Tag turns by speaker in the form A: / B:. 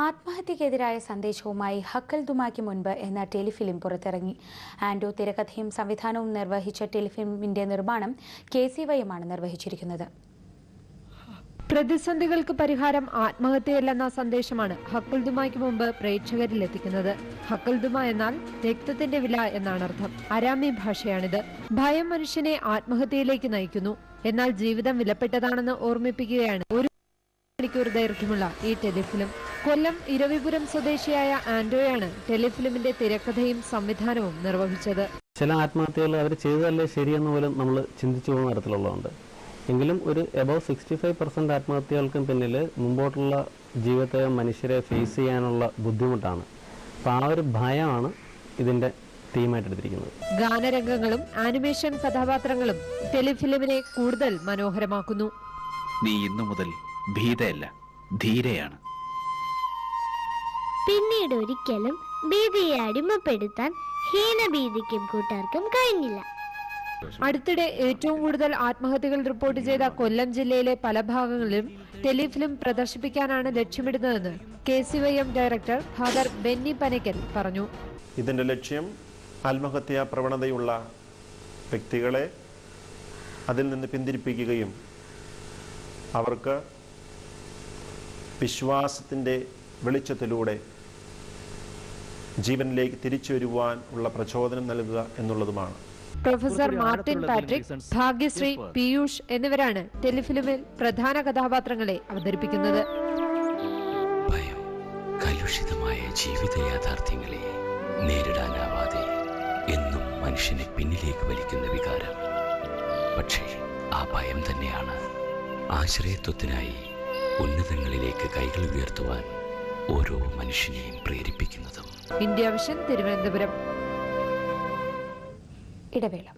A: ആത്മഹത്യക്കെതിരായ സന്ദേശവുമായി ഹക്കൽ ദുമാക്ക് മുൻപ് എന്ന ടെലിഫിലിം പുറത്തിറങ്ങി. ആൻഡോ തിരക്കഥയും സംവിധാനവും നിർവഹിച്ച ടെലിഫിലിമിന്റെ നിർമ്മാണം KCY ആണ് നിർവഹിച്ചിരിക്കുന്നത്.
B: പ്രതിസന്ധികൾക്ക് പരിഹാരം ആത്മഹത്യയല്ലെന്ന സന്ദേശമാണ് ഹക്കൽ ദുമായ്ക്ക് മുമ്പ് പ്രേക്ഷകരിലെത്തിക്കുന്നത്. ഹക്കൽ ദുമ എന്നാൽ രക്തത്തിന്റെ വില എന്നാണ് അർത്ഥം. അരാമി ഭാഷയാണിത്. ഭയം മനുഷ്യനെ ആത്മഹത്യയിലേക്ക് നയിക്കുന്നു. എന്നാൽ ജീവിതം വിലപ്പെട്ടതാണെന്ന് ഓർമ്മിപ്പിക്കുകയാണ് ഒരു മണിക്കൂർ ദൈർഘ്യമുള്ള ഈ ടെലിഫിലിം. കൊല്ലം ഇരവിപുരം സ്വദേശിയായ ആൻഡോയാണ് ടെലിഫിലിമിന്റെ തിരക്കഥയും സംവിധാനവും നിർവഹിച്ചത്.
C: ചില ആത്മഹത്യകൾ അവർ ചെയ്തതല്ലേ ശരിയെന്ന് പോലും നമ്മൾ ചിന്തിച്ചു പോകുന്ന തരത്തിലുള്ളതുണ്ട്. എങ്കിലും ഒരു എബവ് 65% ആത്മഹത്യകൾക്കും പിന്നിൽ മുമ്പോട്ടുള്ള ജീവിതത്തെ മനുഷ്യരെ ഫേസ് ചെയ്യാനുള്ള ബുദ്ധിമുട്ടാണ്. അപ്പം ആ ഒരു ഭയമാണ് ഇതിന്റെ തീമായിട്ട് എടുത്തിരിക്കുന്നത്.
B: ഗാനരംഗങ്ങളും ആനിമേഷൻ കഥാപാത്രങ്ങളും ടെലിഫിലിമിനെ കൂടുതൽ മനോഹരമാക്കുന്നു.
D: നീ ഇന്നു മുതൽ ഭീതയല്ല, ധീരയാണ്.
E: പിന്നീട് ഒരിക്കലും ഭീതിയെ അടിമപ്പെടുത്താൻ ഹീനഭീതിക്കും കൂട്ടാർക്കും കഴിഞ്ഞില്ല.
B: അടുത്തിടെ ഏറ്റവും കൂടുതൽ ആത്മഹത്യകൾ റിപ്പോർട്ട് ചെയ്ത കൊല്ലം ജില്ലയിലെ പല ഭാഗങ്ങളിലും ടെലിഫിലിം പ്രദർശിപ്പിക്കാനാണ് ലക്ഷ്യമിടുന്നതെന്ന് KCYM director father Benny Panakkal പറഞ്ഞു.
F: ഇതിന്റെ ലക്ഷ്യം ആത്മഹത്യാ പ്രവണതയുള്ള വ്യക്തികളെ അതിൽ നിന്ന് പിന്തിരിപ്പിക്കുകയും അവർക്ക് വിശ്വാസത്തിന്റെ വെളിച്ചത്തിലൂടെ ജീവനിലേക്ക് തിരിച്ചു വരുവാൻ ഉള്ള പ്രചോദനം നൽകുക എന്നുള്ളതുമാണ്.
B: Professor Martin Patrick, Bhagyashree, Piyush എന്നിവരാണ് ടെലിഫിലിമിൽ പ്രധാന കഥാപാത്രങ്ങളെ അവതരിപ്പിക്കുന്നത്.
G: ഭയം കലുഷിതമായ ജീവിത യാഥാർത്ഥ്യങ്ങളെ നേരിടാനാവാതെ എന്നും മനുഷ്യനെ പിന്നിലേക്ക് വലിക്കുന്ന വികാരം. പക്ഷേ ആ ഭയം തന്നെയാണ് ആശ്രയത്വത്തിനായി ഉന്നതങ്ങളിലേക്ക് കൈകൾ ഉയർത്തുവാൻ ഓരോ മനുഷ്യനെയും പ്രേരിപ്പിക്കുന്നതും.
B: India vision, Thiruvananthapuram.
A: ഇടവേള.